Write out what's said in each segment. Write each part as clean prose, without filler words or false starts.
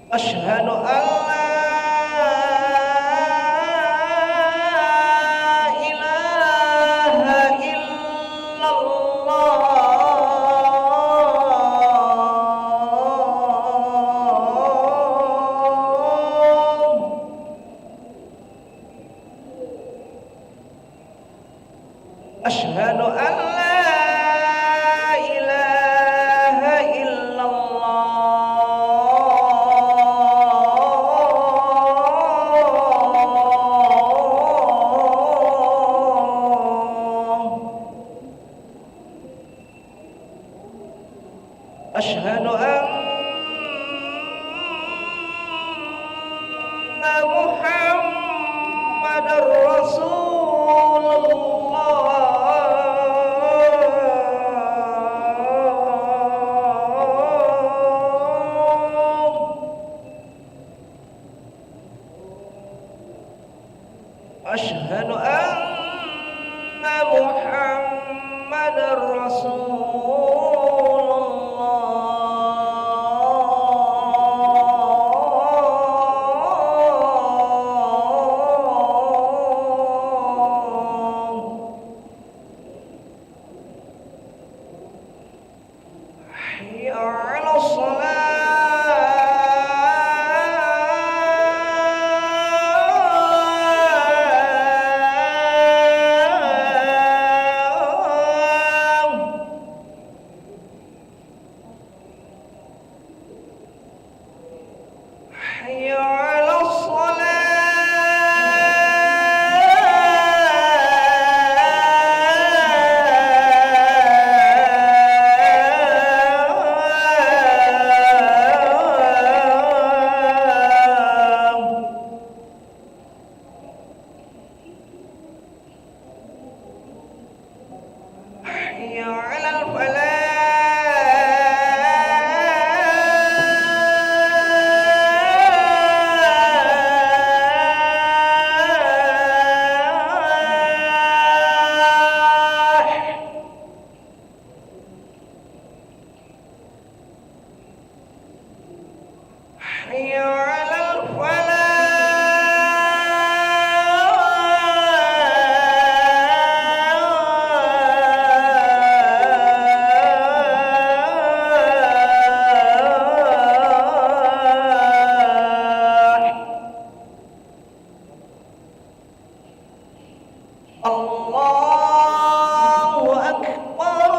Asyhadu an la ilaha illallah. Asyhadu an la ilaha illallah. Asyhadu anna Muhammadar Rasulullah. Asyhadu anna Muhammadar Rasulullah. Hayya 'alas حي على الصلاة. حي على الفلاح. حي على الفلاح. الله أكبر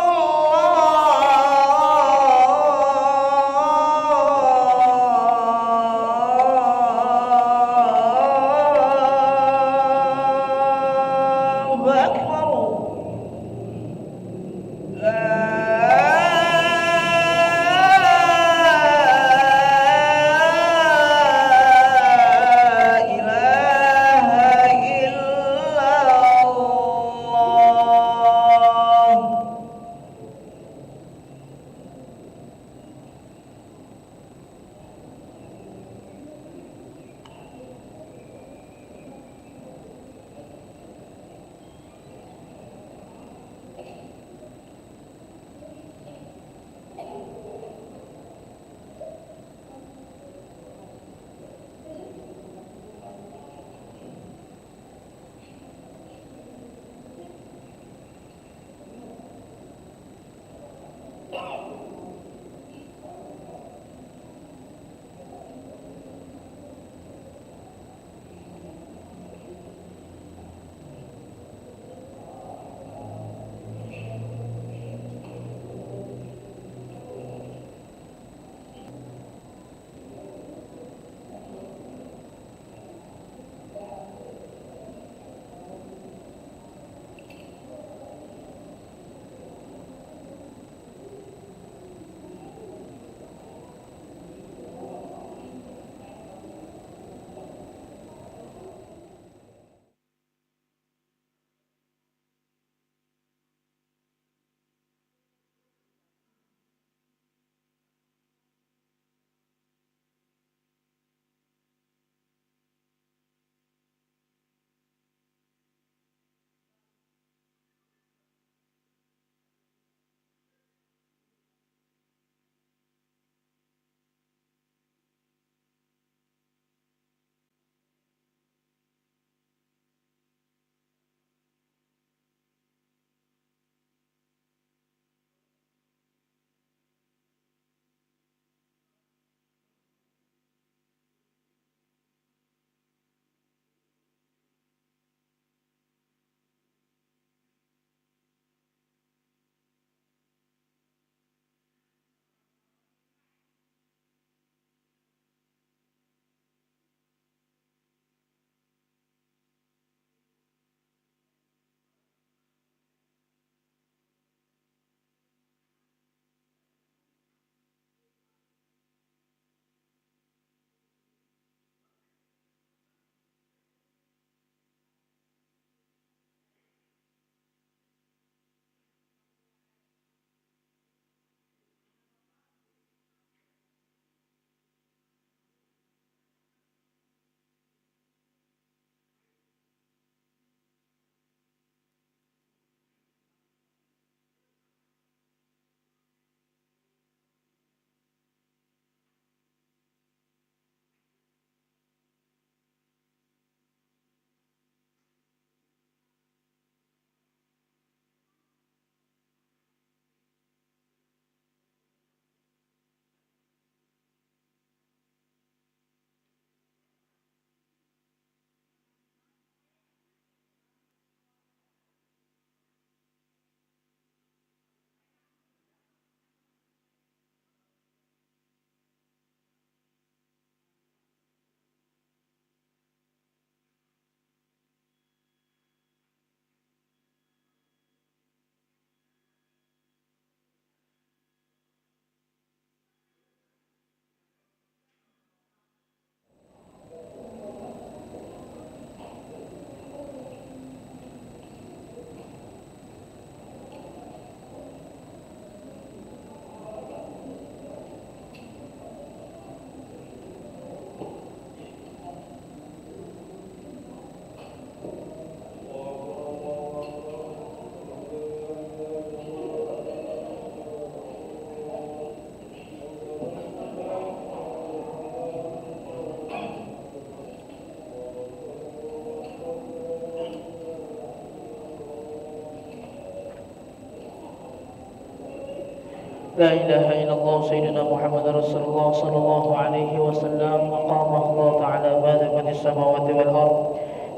لا إله إلا الله سيدنا محمد رسول الله صلى الله عليه وسلم أقامه الله تعالى بين السماوات والأرض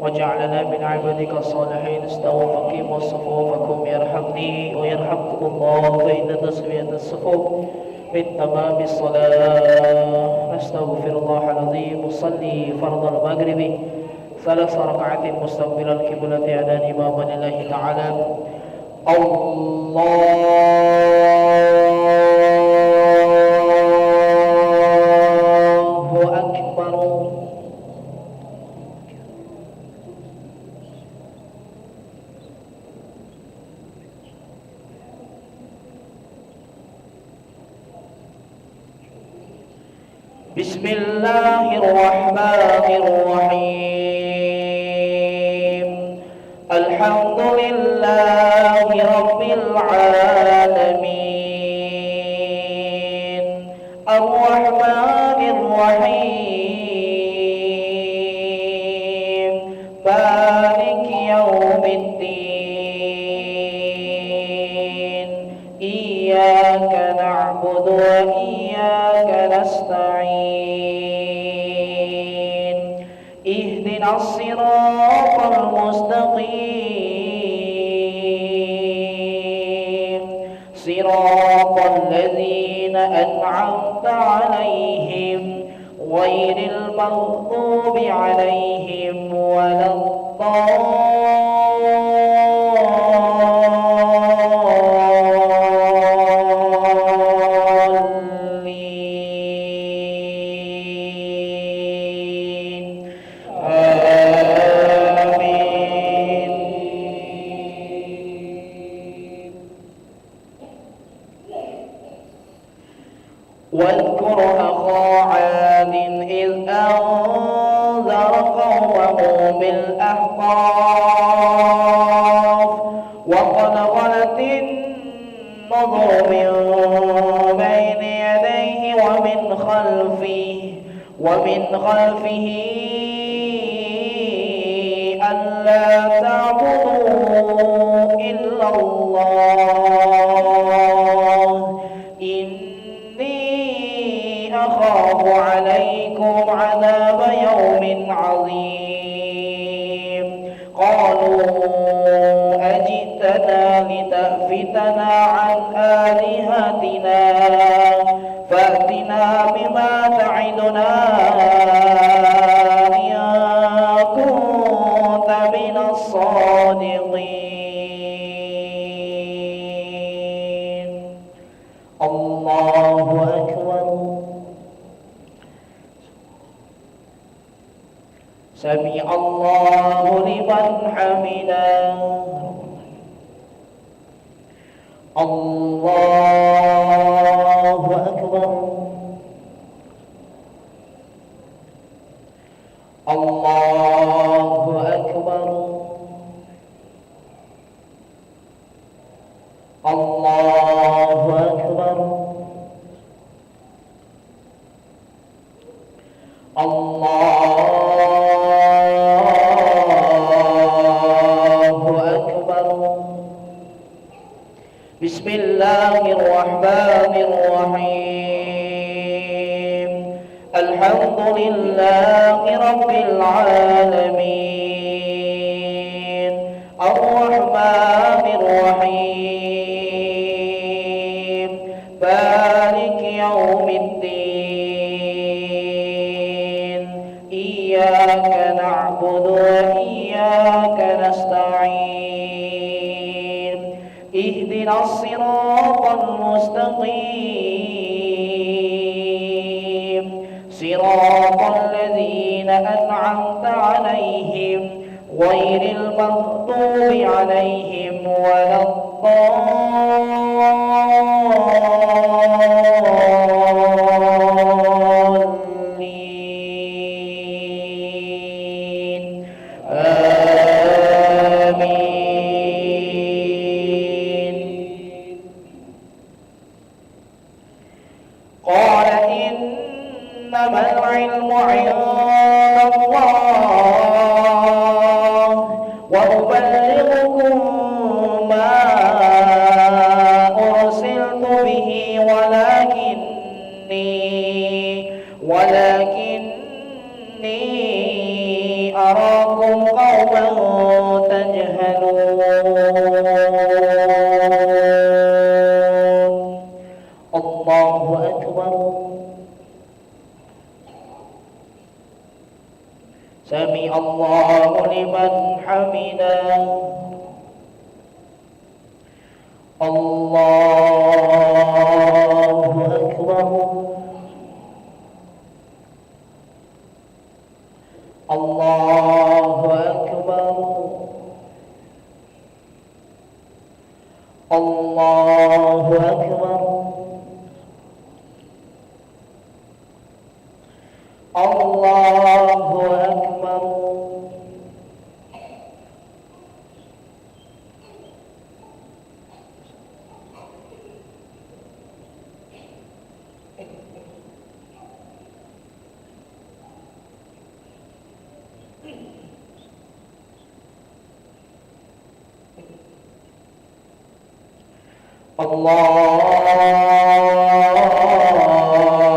وجعلنا من عبادك الصالحين استووا فقيموا صفوفكم يرحمني ويرحمكم الله فإن تسوية الصفوف من تمام الصلاة. نستغفر الله العظيم نصلي فرض المغرب 3 ركعات مستقبلا القبلة على إمام الله تعالى. الله أكبر. بسم الله الرحمن الرحيم. الحمد لله رب العالمين الرحمن الرحيم مالك يوم الدين إياك نعبد وإياك نستعين اهدنا الصراط المستقيم صراط الذين أنعمت عليهم غير المغضوب عليهم ولا الضالين. آمين. واذكر أخا عاد إذ أنذر قومه بالأحقاف وقد خلت النذر من بين يديه ومن خلفه ألا تعبدوا إلا الله إني أخاف عليكم عذاب يوم عظيم. قالوا أجئتنا لتأفتنا عن آلهتنا فأتنا بما تعدنا إن كنت من الصادقين. الله أكبر. سمع الله لمن حمده. الله أكبر. الله أكبر. الله أكبر. الله أكبر. بسم الله الرحمن الرحيم. الحمد لله رب العالمين الرحمن الرحيم مالك يوم الدين إياك نعبد وإياك نستعين اهدنا الصراط المستقيم صراط الذين أنعمت عليهم غير المغضوب عليهم ولا الضالين. آمين. قال إنما العلم عند الله وأبلغكم ما أرسلت به ولكني أراكم قوما تجهلون. الله أكبر. سمع الله لمن حمده. الله أكبر. الله أكبر. الله أكبر. الله أكبر.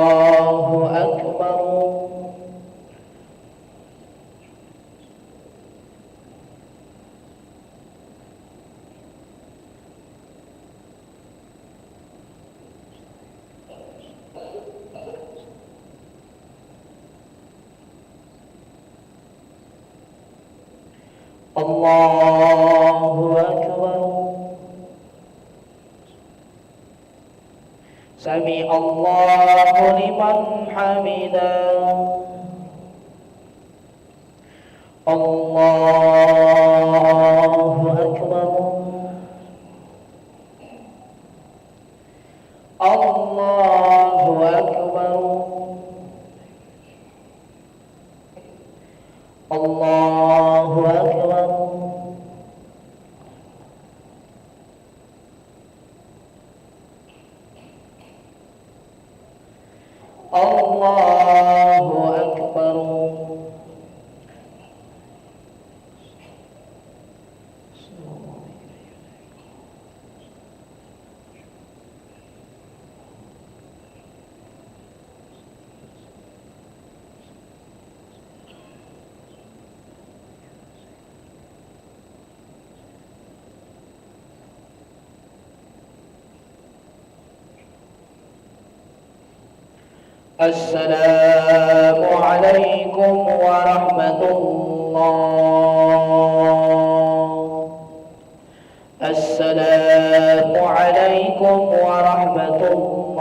الله أكبر. الله أكبر. سمع الله لمن حمده. الله أكبر. الله أكبر. الله أكبر. الله أكبر. السلام عليكم ورحمة الله. السلام عليكم ورحمة الله.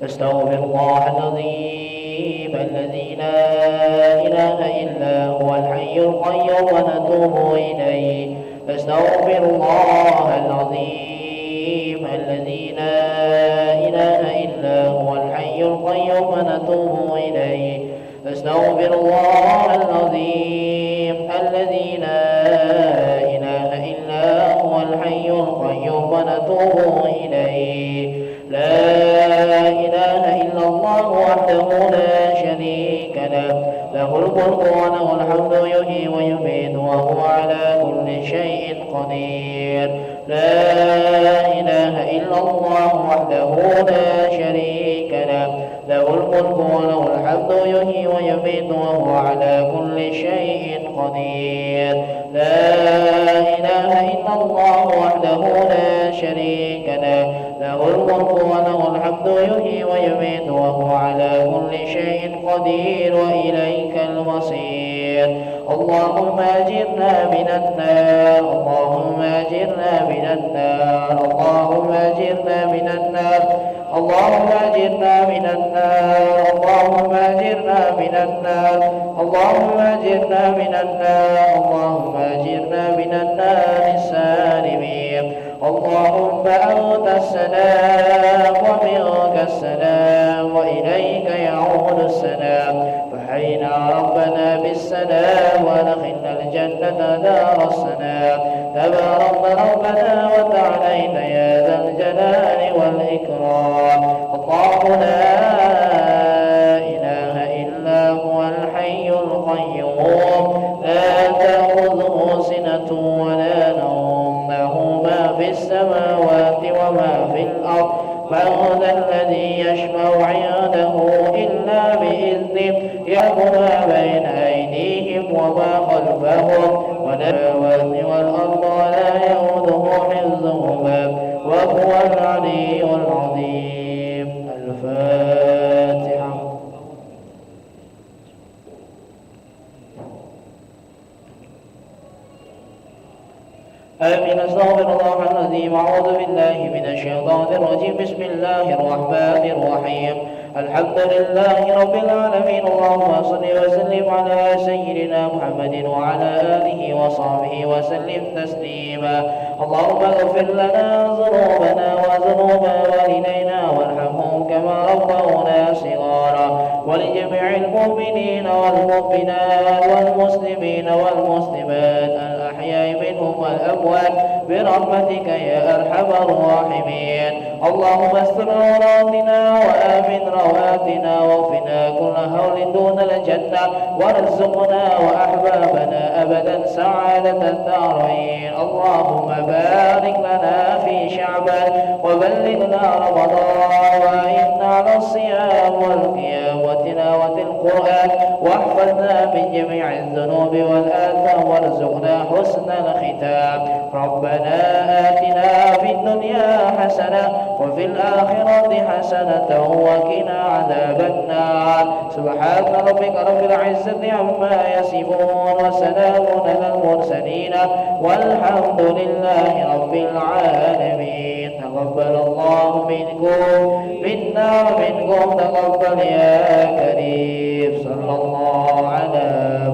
نستغفر الله العظيم الذي لا إله إلا هو الحي القيوم ونتوب إليه. نستغفر الله العظيم الذي لا إله إلا هو الحي القيوم ونتوب إليه. نستغفر الله العظيم الذي لا إله إلا هو الحي القيوم ونتوب إليه. لا إله إلا الله وحده لا شريك له، له الملك وله الحمد يحيي ويميت وهو على كل شيء قدير. لا إله إلا الله وحده لا شريك له، له الملك وله الحمد يحيي ويميت وهو على كل شيء قدير. لا إله إلا الله وحده لا شريك له، له الملك وله الحمد يحيي ويميت وهو على كل شيء قدير وإليك المصير. اللهم أجرنا من النار. اللهم أجرنا من النار. اللهم أجرنا من النار. اللهم أجرنا من النار. اللهم أجرنا من النار. اللهم أجرنا من النار. اللهم أجرنا من النار السالمين. اللهم أنت السلام ومنك السلام وإليك يعود السلام. فحينا ربنا بالسلام وادخلنا الجنة دار السلام. تبارك ربنا وتعاليت يا ذا الجلال والإكرام. الله لا إله إلا هو الحي القيوم لا تأخذه سنة ولا نوم، له ما في السماوات وما في الأرض. من ذا الذي يشفع عنده إلا بإذنه يعلم ما بين أيديهم وما خلفهم والسماوات والأرض ولا يؤوده حفظهما وهو العلي العظيم. الفاتحة. آمين. أستغفر الله العظيم. أعوذ بالله من الشيطان الرجيم. بسم الله الرحمن الرحيم. الحمد لله رب العالمين. اللهم صل وسلم على سيدنا محمد وعلى آله وصحبه وسلم تسليما. اللهم اغفر لنا ذنوبنا وذنوب والدينا وارحمهم كما ربونا صغارا، ولجميع المؤمنين والمؤمنات والمسلمين والمسلمات الأحياء منهم والأموات برحمتك يا أرحم الراحمين. اللهم استر عوراتنا وآمن رواتنا وقنا كل هول دون الجنة، وارزقنا وأحبابنا أبدا سعادة الدارين. اللهم بارك لنا في شعبان وبلغنا رمضان وإنا على الصيام والقيام وتلاوة القرآن، واحفظنا من جميع الذنوب والآثام وارزقنا حسن الختام. ربنا آتنا في الدنيا حسنة وفي الآخرة حسنة وقنا عذاب النار. سبحان ربك رب العزة عما يصفون وسلام على المرسلين والحمد لله رب العالمين. تقبل الله منكم منا ومنكم تقبل يا كريم. صلى الله على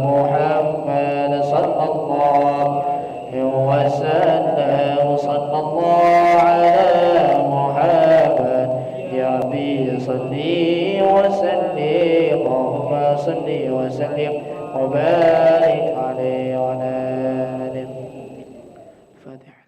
محمد صلى الله وسلم. صلى الله على محمد يا ربي صلي وسلم. اللهم صل وسلم وبارك عليه وعلى آله. فاتحة.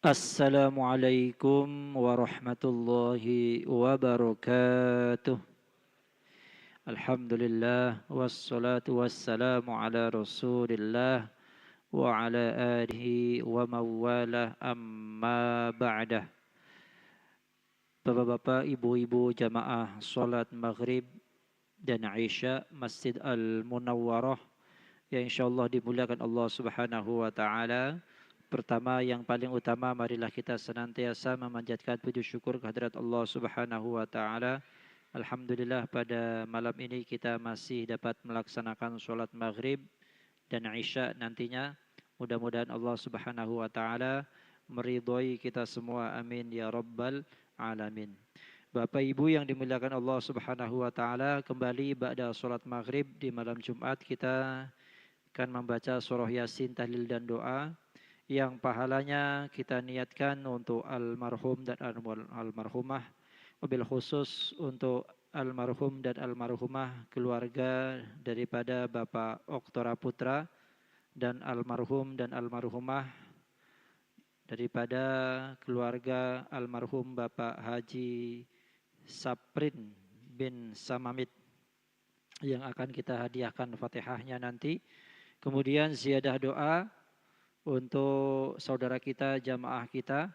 Assalamualaikum warahmatullahi wabarakatuh. Alhamdulillah wassalatu wassalamu ala Rasulillah wa ala alihi wa mawalah amma ba'dah. Bapak-bapak, ibu-ibu jamaah salat maghrib dan Isya Masjid Al-Munawwarah yang insyaallah dimuliakan Allah Subhanahu wa taala. Pertama yang paling utama, marilah kita senantiasa memanjatkan puji syukur kehadirat Allah Subhanahu wa taala. Alhamdulillah pada malam ini kita masih dapat melaksanakan sholat maghrib dan Isya nantinya. Mudah-mudahan Allah Subhanahu wa taala meridhoi kita semua, amin ya rabbal alamin. Bapak Ibu yang dimuliakan Allah Subhanahu wa taala, kembali ba'da sholat maghrib di malam Jumat kita akan membaca surah Yasin, tahlil dan doa yang pahalanya kita niatkan untuk almarhum dan almarhumah, wabil khusus untuk almarhum dan almarhumah keluarga daripada Bapak Oktora Putra dan almarhum dan almarhumah daripada keluarga almarhum Bapak Haji Saprin bin Samamit yang akan kita hadiahkan Fatihahnya nanti. Kemudian ziyadah doa untuk saudara kita, jamaah kita,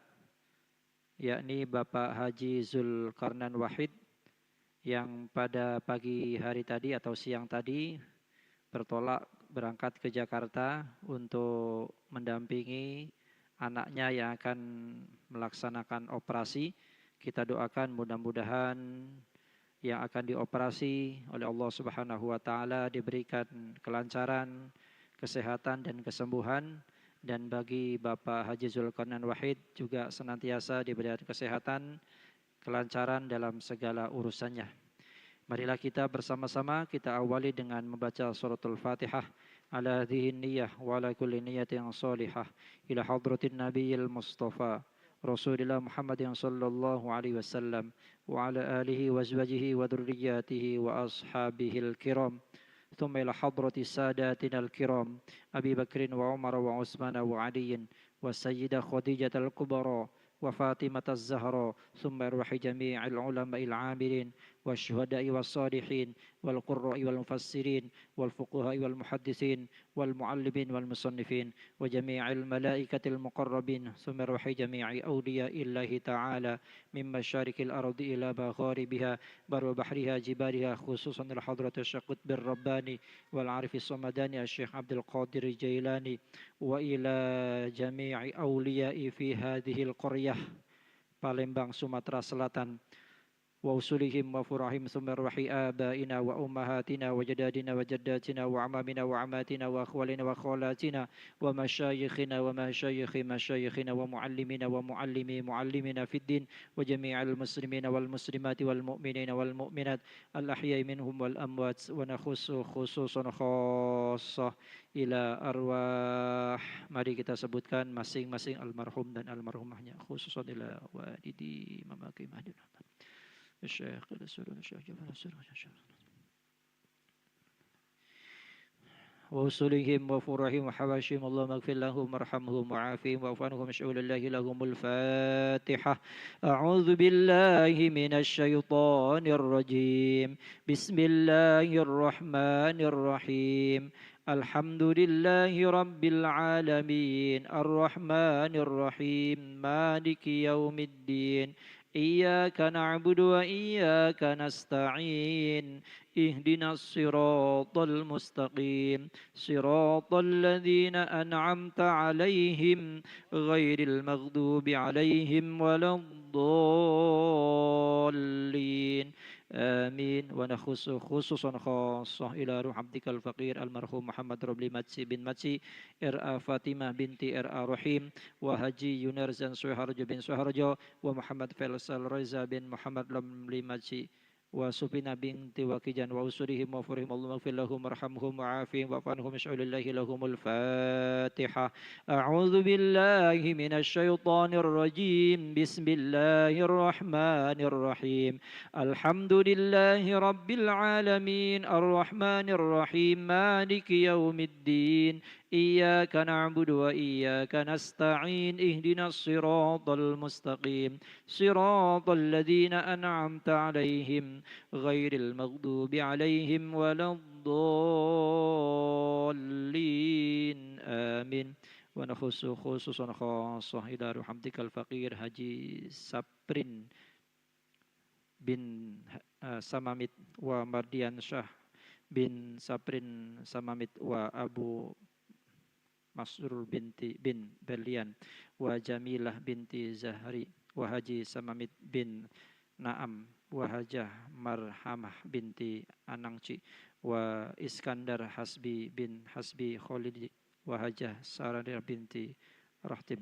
yakni Bapak Haji Zulkarnain Wahid yang pada pagi hari tadi atau siang tadi bertolak berangkat ke Jakarta untuk mendampingi anaknya yang akan melaksanakan operasi. Kita doakan mudah-mudahan yang akan dioperasi oleh Allah Subhanahu wa taala diberikan kelancaran, kesehatan dan kesembuhan. Dan bagi Bapak Haji Zulkarnain Wahid juga senantiasa diberikan kesehatan, kelancaran dalam segala urusannya. Marilah kita bersama-sama kita awali dengan membaca suratul Fatihah. Ala dhihin niyah wa ala kulli niyatin salihah ila hadratin nabiyil mustafa Rasulillah Muhammadin sallallahu alaihi wasallam wa ala alihi wa azwajihi wa dhurriyyatihi wa ashabihil kiram. ثم إلى حضرة ساداتنا الكرام أبي بكر وعمر وعثمان وعلي والسيدة خديجة الكبرى وفاطمة الزهراء ثم روح جميع العلماء العاملين والشهداء والصالحين والقراء والمفسرين والفقهاء والمحدثين والمعلمين والمصنفين وجميع الملائكة المقربين ثم روح جميع أولياء الله تعالى من مشارق الأرض إلى مغاربها بر بحرها جبالها خصوصا الحضرة الشيخ قطب الرباني والعارف الصمداني الشيخ عبد القادر الجيلاني وإلى جميع أولياء في هذه القرية Palembang, Sumatera Selatan. Wa usulihim wa furahim thumma ruhi abaina wa ummahatina wa jadadina wa jaddatina wa amamina wa amatina wa akhwalina wa khalatina wa masyayikhina wa masyayikhi masyayikhina wa muallimina wa muallimi muallimina fid din wa jami'al muslimina wal muslimati wal mu'minina wal mu'minat al ahya'i minhum wal amwat wa nakhussu khususan khassah ila arwah. Mari kita sebutkan masing-masing almarhum dan almarhumahnya, khususan ila walidi mamaki mahdina الشيخ السوري الشيخ جبل السوري ووصولهم وفرحهم وحواشهم اللهم اغفر لهم وارحمهم وعافهم واعف عنهم اشعل الله لهم الفاتحة. أعوذ بالله من الشيطان الرجيم. بسم الله الرحمن الرحيم. الحمد لله رب العالمين الرحمن الرحيم مالك يوم الدين إياك نعبد وإياك نستعين اهدنا الصراط المستقيم صراط الذين أنعمت عليهم غير المغضوب عليهم ولا الضالين آمين. ونخص خصوصا خاصة إلى روح عبدك الفقير المرحوم محمد ربلي ماتسي بن ماتسي إرآ فاطمة بنت إرآ رحيم وهجي يونرزان سوهرج بن سوهرج ومحمد فيصل ريزا بن محمد ربلي ماتسي وسفينة بنت وكيجان وأسرهم وفرهم اللهم اغفر لهم وارحمهم وعافهم واعف عنهم اشعل الله لهم الفاتحة. أعوذ بالله من الشيطان الرجيم. بسم الله الرحمن الرحيم. الحمد لله رب العالمين الرحمن الرحيم مالك يوم الدين إياك نعبد وإياك نستعين اهدنا الصراط المستقيم صراط الذين أنعمت عليهم غير المغضوب عليهم ولا الضالين آمين. ونخص خصوصا خاصة إلى روح عبدك الفقير Haji Saprin bin Samamit wa Mardian Syah bin Saprin Samamit wa Abu Masrur bin Berlian wa Jamilah binti Zahri wa Haji Samamit bin Naam wa Hajah Marhamah binti Anangci wa Iskandar Hasbi bin Hasbi Khalidi wa Hajah Saradir binti Rahtib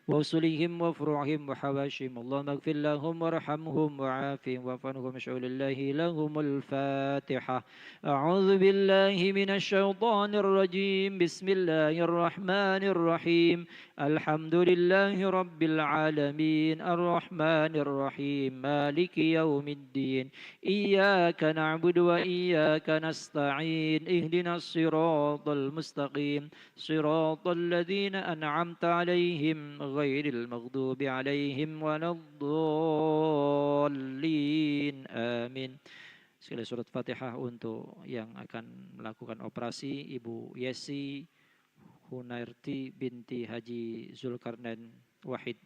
وأصلهم وفروعهم وحواشهم اللهم اغفر لهم وارحمهم وعافهم واعف عنهم شؤون الله لهم الفاتحة. أعوذ بالله من الشيطان الرجيم بسم الله الرحمن الرحيم الحمد لله رب العالمين الرحمن الرحيم مالك يوم الدين إياك نعبد وإياك نستعين اهدنا الصراط المستقيم صراط الذين أنعمت عليهم غير المغضوب عليهم ولا الضالين آمين. Sekali surat Fatihah untuk yang akan melakukan operasi Ibu Yesi Hunairti binti Haji Zulkarnain Wahid.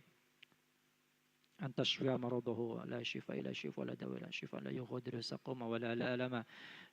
أن تشفي مرضه لا شفاء إلا شفاء ولا دواء إلا شفاء لا يغادر سقما ولا ألم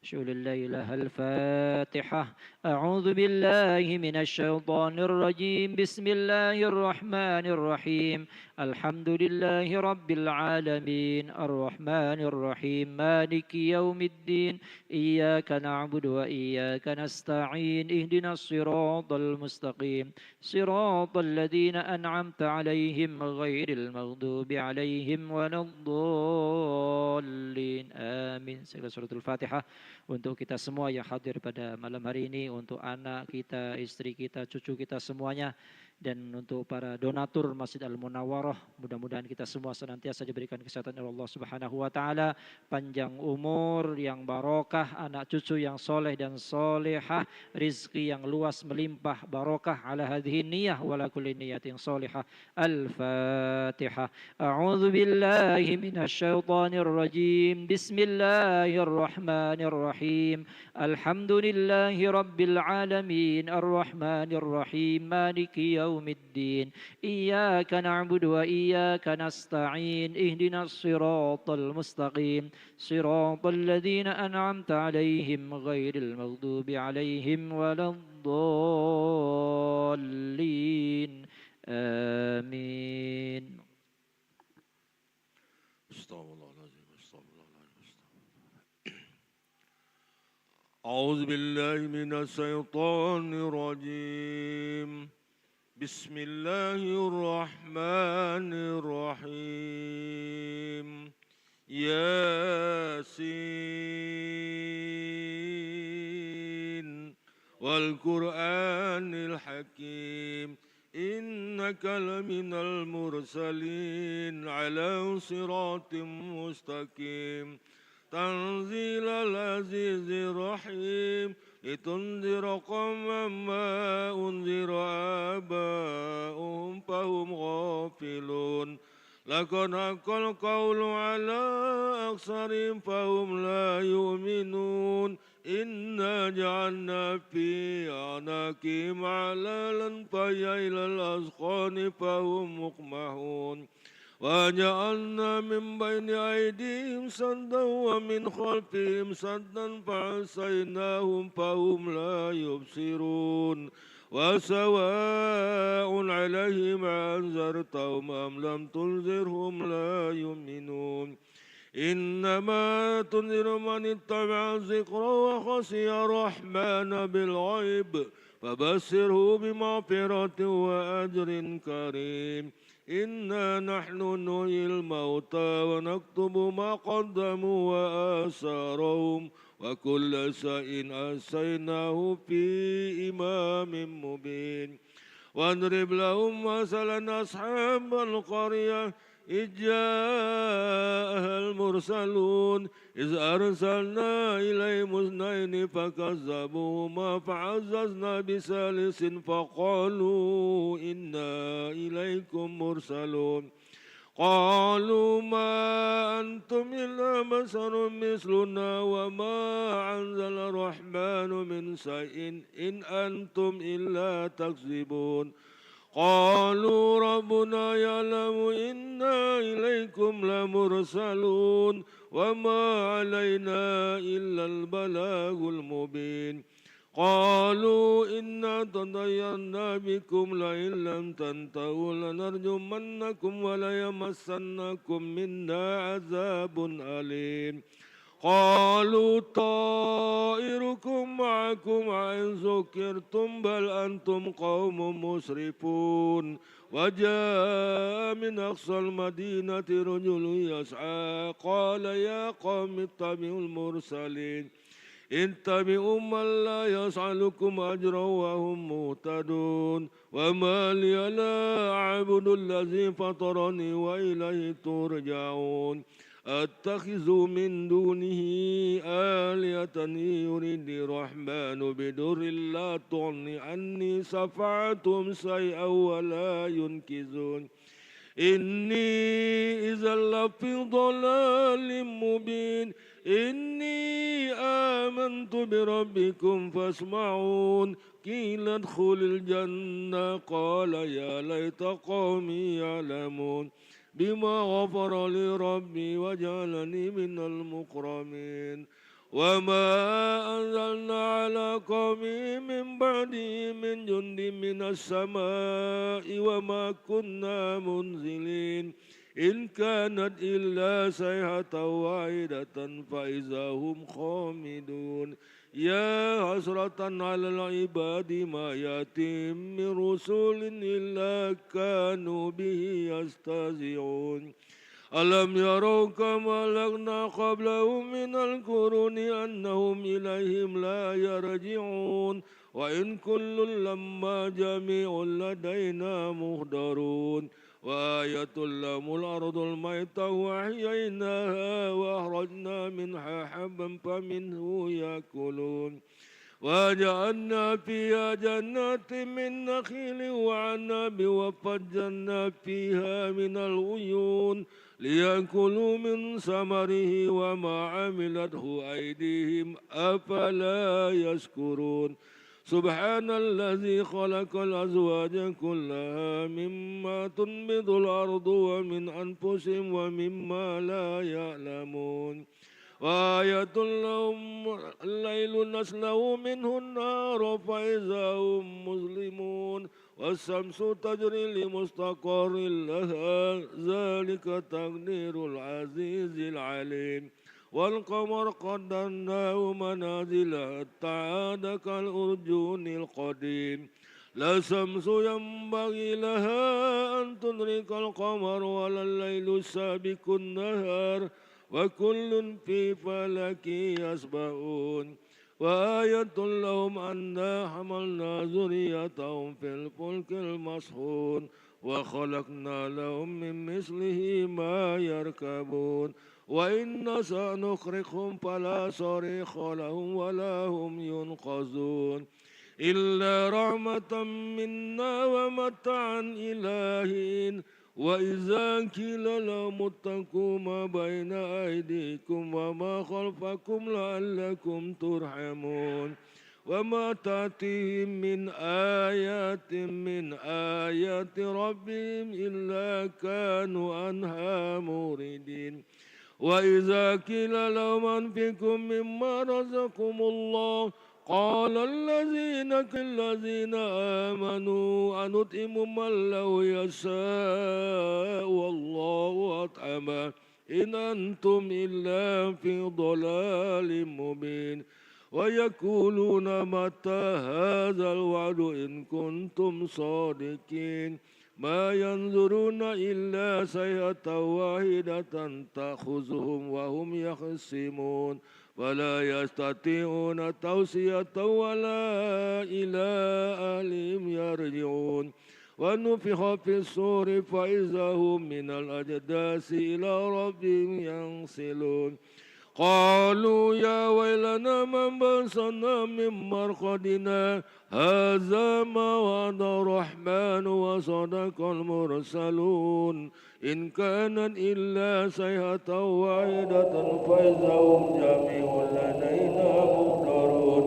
شؤل الليل الفاتحة. أعوذ بالله من الشيطان الرجيم بسم الله الرحمن الرحيم الحمد لله رب العالمين الرحمن الرحيم مالك يوم الدين إياك نعبد وإياك نستعين اهدنا الصراط المستقيم صراط الذين أنعمت عليهم غير المغضوب عليهم ولا الضالين آمين. Segala suratul Fatihah untuk kita semua yang hadir pada malam hari ini, untuk anak kita, istri kita, cucu kita semuanya, dan untuk para donatur Masjid Al-Munawwarah. Mudah-mudahan kita semua senantiasa diberikan kesehatan oleh Allah Subhanahu wa taala, panjang umur yang barokah, anak cucu yang soleh dan solehah, rizki yang luas melimpah barokah ala hadhihi niyyah wa la kulli niyyatin solehah. Al-Fatihah. A'udzu billahi minasy syaithanir rajim. Bismillahirrahmanirrahim. Alhamdulillahi rabbil alamin arrahmanir rahim maliki yaumiddin iyyaka na'budu wa iyyaka nasta'in ihdinas siratal mustaqim siratal ladzina an'amta 'alaihim ghairil maghdubi 'alaihim waladdallin amin. أعوذ بالله من الشيطان الرجيم بسم الله الرحمن الرحيم ياسين والقرآن الحكيم إنك لمن المرسلين على صراط مستقيم تنزيل العزيز الرحيم لتنذر قوما ما أنذر آباؤهم فهم غافلون لقد حق القول على أكثرهم فهم لا يؤمنون إنا جعلنا في أعناقهم أغلالا فهي إلى الأذقان فهم مقمحون وجعلنا من بين أيديهم سدا ومن خلفهم سدا فعصيناهم فهم لا يبصرون وسواء عليهم أنذرتهم أم لم تنذرهم لا يؤمنون إنما تنذر من اتبع الذكر وخشي الرحمن بالغيب فبشره بمغفرة وأجر كريم إنا نحن نحيي الموتى ونكتب ما قدموا وآثارهم وكل شيء أحصيناه في إمام مبين واضرب لهم مثلا أصحاب القرية إذ جاءها المرسلون إذ أرسلنا إليهم اثنين فكذبوهما فعززنا بثالث فقالوا إنا إليكم مرسلون قالوا ما أنتم إلا بشر مثلنا وما أنزل الرحمن من شيء إن أنتم إلا تكذبون قالوا ربنا يعلم إنا إليكم لمرسلون وما علينا إلا البلاغ المبين قالوا إنا تطيرنا بكم لئن لم تنتهوا لنرجمنكم وليمسنكم منا عذاب أليم قالوا طائركم معكم وإن ذكرتم بل أنتم قوم مسرفون وجاء من أقصى المدينة رجل يسعى قال يا قوم اتبعوا المرسلين اتبعوا من لا يسألكم أجرا وهم مهتدون وما لي لا أعبد الذي فطرني وإليه ترجعون أتخذ من دونه آلهة يريد الرحمن بدر لا تغني عني شفاعتهم شيئا ولا ينقذون إني إذا لفي ضلال مبين إني آمنت بربكم فاسمعون قيل ادخل الجنة قال يا ليت قومي يعلمون بما غفر لي ربي وجعلني من المكرمين وما أنزلنا على قومه من بعده من جند من السماء وما كنا منزلين إن كانت إلا صيحة واحدة فإذا هم خامدون يا حسرة على العباد ما يأتيهم من رسول إلا كانوا به يستهزئون ألم يروا كما أهلكنا قبلهم من القرون أنهم إليهم لا يرجعون وإن كل لما جميع لدينا مهدرون وآية لهم الأرض الميتة وأحييناها وأخرجنا منها حبا فمنه يأكلون وجعلنا فيها جنات من نخيل وعنب وفجرنا فيها من العيون ليأكلوا من ثمره وما عملته أيديهم أفلا يشكرون سبحان الذي خلق الأزواج كلها مما تنبت الأرض ومن أنفسهم ومما لا يعلمون وآية لهم الليل نسلخ منه النار فإذا هم مظلمون والشمس تجري لمستقر لها ذلك تقدير العزيز العليم والقمر قدرناه منازل حتى عاد كالأرجون القديم لا الشمس ينبغي لها أن تدرك القمر ولا الليل سابق النهار وكل في فلك يسبحون وآية لهم أنا حملنا ذريتهم في الفلك المشحون وخلقنا لهم من مثله ما يركبون وإن نشأ نغرقهم فلا صريخ لهم ولا هم ينقذون إلا رحمة منا ومتعا إلى حين وإذا قيل لهم اتقوا ما بين أيديكم وما خلفكم لعلكم ترحمون وما تأتيهم من آيات ربهم إلا كانوا عنها موردين وإذا قيل لهم أنفقوا مما رزقكم الله قال الذين آمنوا أنطعم من لو يشاء والله أطعمه إن أنتم إلا في ضلال مبين ويقولون متى هذا الوعد إن كنتم صادقين ما ينظرون إلا صيحة واحدة تأخذهم وهم يخصمون ولا يستطيعون توصية ولا إلى أهلهم يرجعون ونفخ في الصور فإذا هم من الأجداث إلى ربهم ينسلون قالوا يا ويلنا من بعثنا من مرقدنا هذا ما وعد الرحمن وصدق المرسلون إن كانت إلا صيحة واحدة فإذا هم جميع لدينا محضرون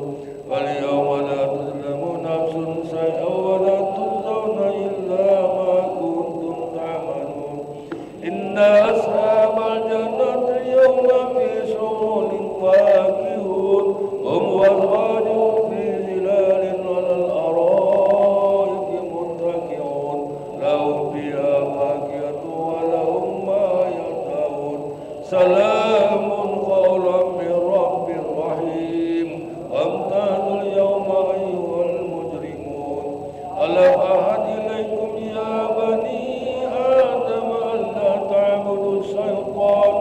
واليوم لا تظلم نفس شيئا ولا تجزون إلا ما كنتم تعملون إن أصحاب الجنة اليوم في شغل فاكهون هم وأزواجهم في ظلال على الأرائك متكئون لهم فيها فاكهة ولهم ما يدعون سلام قولا من رب رحيم وامتازوا اليوم أيها المجرمون ألم أعهد إليكم يا بني آدم ألا تعبدوا الشيطان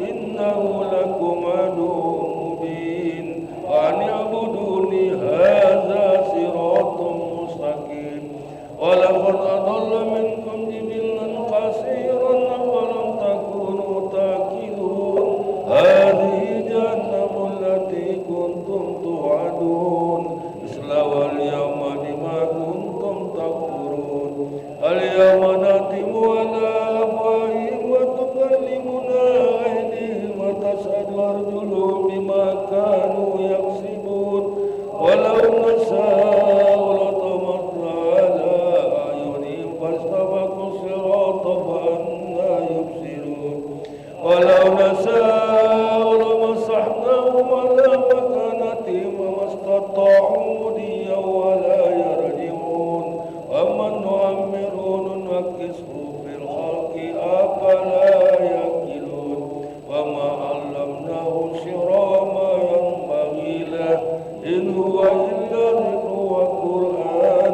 إنه لكم عدو مبين وأن اعبدوني هذا صراط مستقيم ولقد أضل منكم جبلا كثيرا أفلم تكونوا تأكلون هذه جهنم التي كنتم توعدون اصلوها اليوم بما كنتم تكفرون اليوم نختم على أفواههم وتكلمنا أيديهم وتشهد أرجلهم بما كانوا يكسبون ولو نشاء لطمسنا على أعينهم فاستبقوا الصراط فأنى يبصرون ولو نشاء لمسحناهم على مكانتهم وما استطاعوا مضيا ولا يرجعون ومن نعمره ننكسه في الخلق أفلا يأكلون وما علمناه الشعر ما ينبغي له إن هو إلا ذكر وقرآن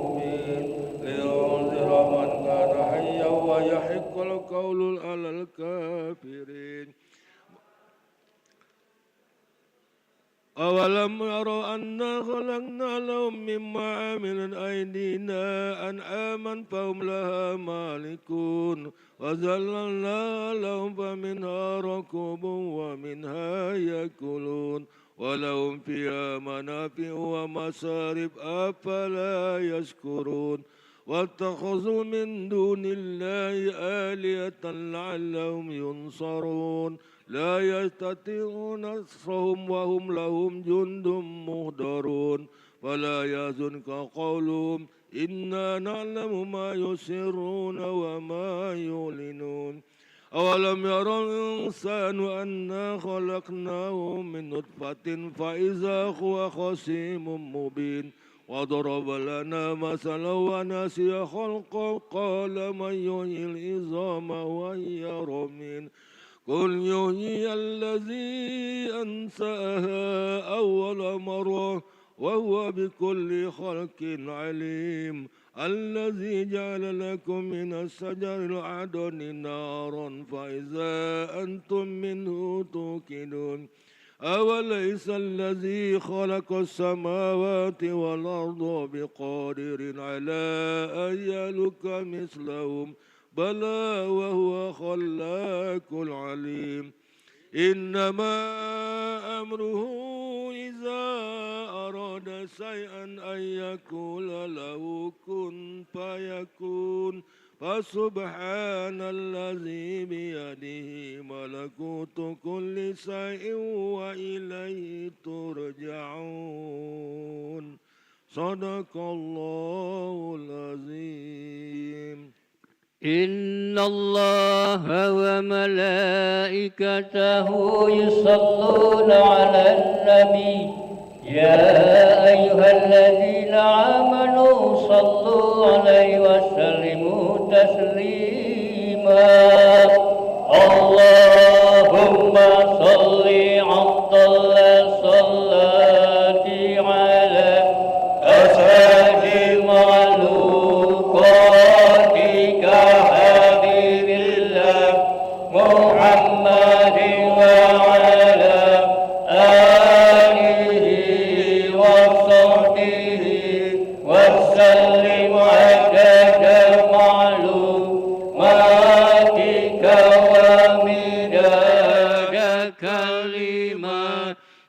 مبين لينذر من كان حيا ويحق القول على الكافرين أولم يروا أنا خلقنا لهم مما عملت أيدينا أنعاما فهم لها مالكون وذللنا لهم فمنها ركوبهم ومنها يأكلون ولهم فيها منافع ومشارب أفلا يشكرون واتخذوا من دون الله آلهة لعلهم ينصرون لا يستطيعون نصرهم وهم لهم جند مهدرون ولا يحزنك قولهم إنا نعلم ما يسرون وما يعلنون أولم يرى الإنسان أنا خلقناه من نطفة فإذا هو خصيم مبين وضرب لنا مثلا ونسي خلقه قال من يحيي العظام وهي رميم قل يحيي الذي أنشأها أول مرة وهو بكل خلق عليم الذي جعل لكم من الشجر العدن نارا فإذا أنتم منه توقدون أوليس الذي خلق السماوات والأرض بقادر على أن يخلق مثلهم بلى وهو خلاق العليم إنما أمره إذا أراد شيئا أن يقول له كن فيكون فسبحان الذي بيده ملكوت كل شيء وإليه ترجعون صدق الله العظيم إن الله وملائكته يصلون على النبي يا أيها الذين آمنوا صلوا عليه وسلموا تسليما اللهم صل أفضل الصلاة على أسعد مخلوقاتك حبيب الله محمد وعلى آله وصحبه وسلم عدد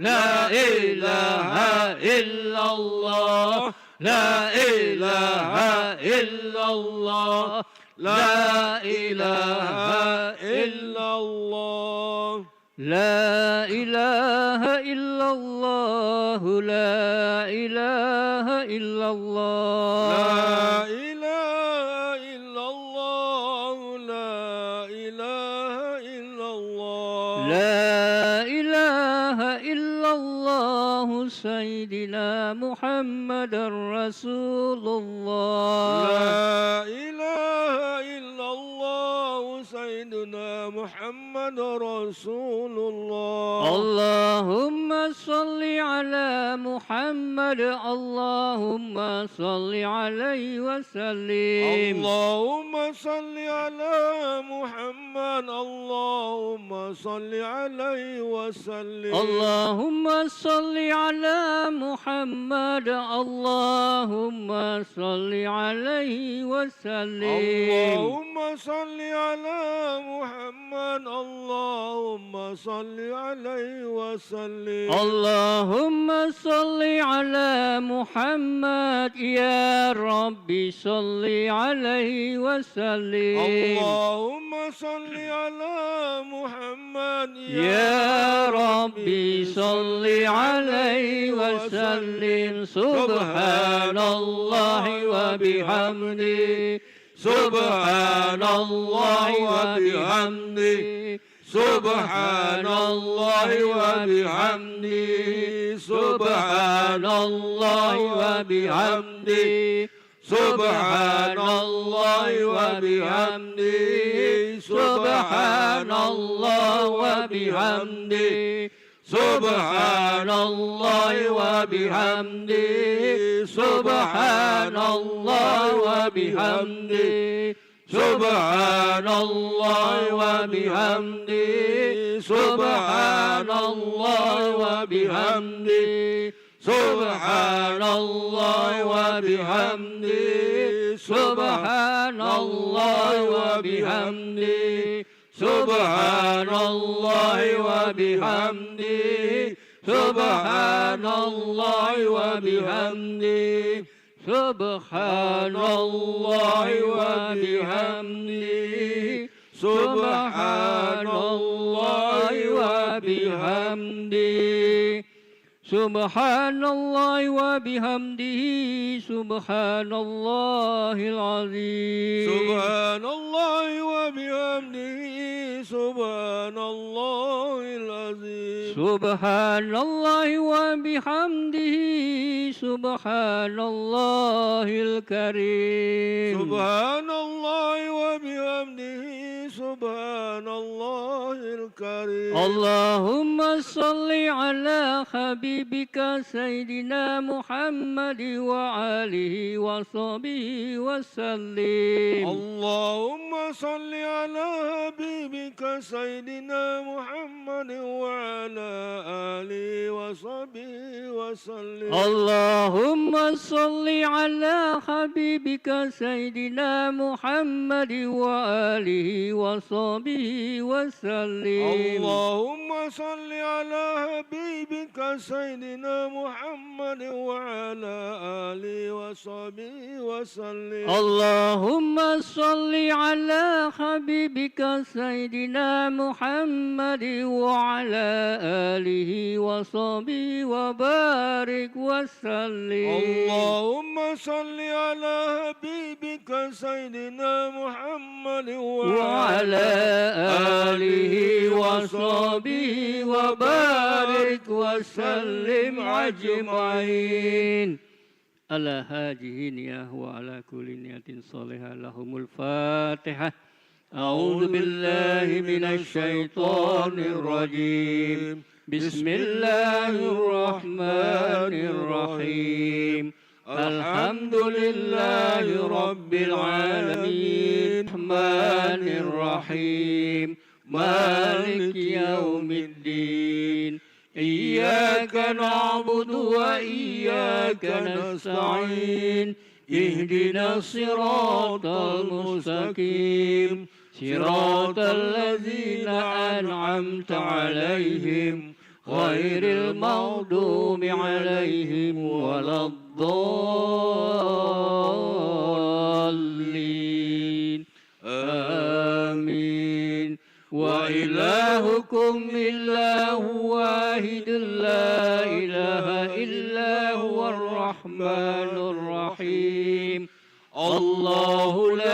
لا إله إلا الله لا إله إلا الله لا إله إلا الله لا إله إلا الله لا إله إلا الله لا إله إلا الله لا إله إلا الله لا إله إلا الله سيدنا محمد رسول الله لا إله إلا الله سيدنا محمد رسول الله اللهم صل على محمد اللهم صل عليه وسلم اللهم صل على محمد اللهم صل عليه وسلم اللهم صل على محمد اللهم صل عليه وسلم اللهم صل على محمد اللهم صل عليه وسلم اللهم صل على محمد يا ربي صل عليه وسلم اللهم صل على محمد يا ربي صل عليه وسلم سبحان الله وبحمده سبحان الله وبحمده سبحان الله وبحمده سبحان الله وبحمده سبحان الله وبحمده سبحان الله وبحمده سبحان الله وبحمده سبحان الله وبحمده سبحان الله وبحمده سبحان الله وبحمده سبحان الله وبحمده سبحان الله وبحمده سبحان الله وبحمده سبحان الله وبحمده سبحان الله وبحمده سبحان الله وبحمده سبحان الله وبحمده سبحان الله العظيم سبحان الله وبحمده سبحان الله العظيم سبحان الله وبحمده سبحان الله الكريم سبحان الله وبحمده سبحان الله الكريم اللهم صل على حبيبك سيدنا محمد وآله وصحبه وسلم اللهم صل على حبيبك سيدنا محمد وعلى آله وصحبه وسلم اللهم صل على حبيبك سيدنا محمد وآله وصحبه وسلم اللهم صل على حبيبك سيدنا محمد وعلى آله وصحبه وسلم اللهم صل على حبيبك سيدنا محمد وعلى آله وصحبه وبارك وسلم اللهم صل على حبيبك سيدنا محمد وعلى آله وصحبه وبارك وسلم أجمعين على هذه النية وعلى كل نية صالحة لهم الفاتحة أعوذ بالله من الشيطان الرجيم بسم الله الرحمن الرحيم الحمد لله رب العالمين الرحمن الرحيم مالك يوم الدين إياك نعبد وإياك نستعين اهدنا الصراط المستقيم صراط الذين أنعمت عليهم غير المغضوب عليهم ولا الضالين آمين وإلهكم إله واحد لا إله إلا هو الرحمن الرحيم الله لا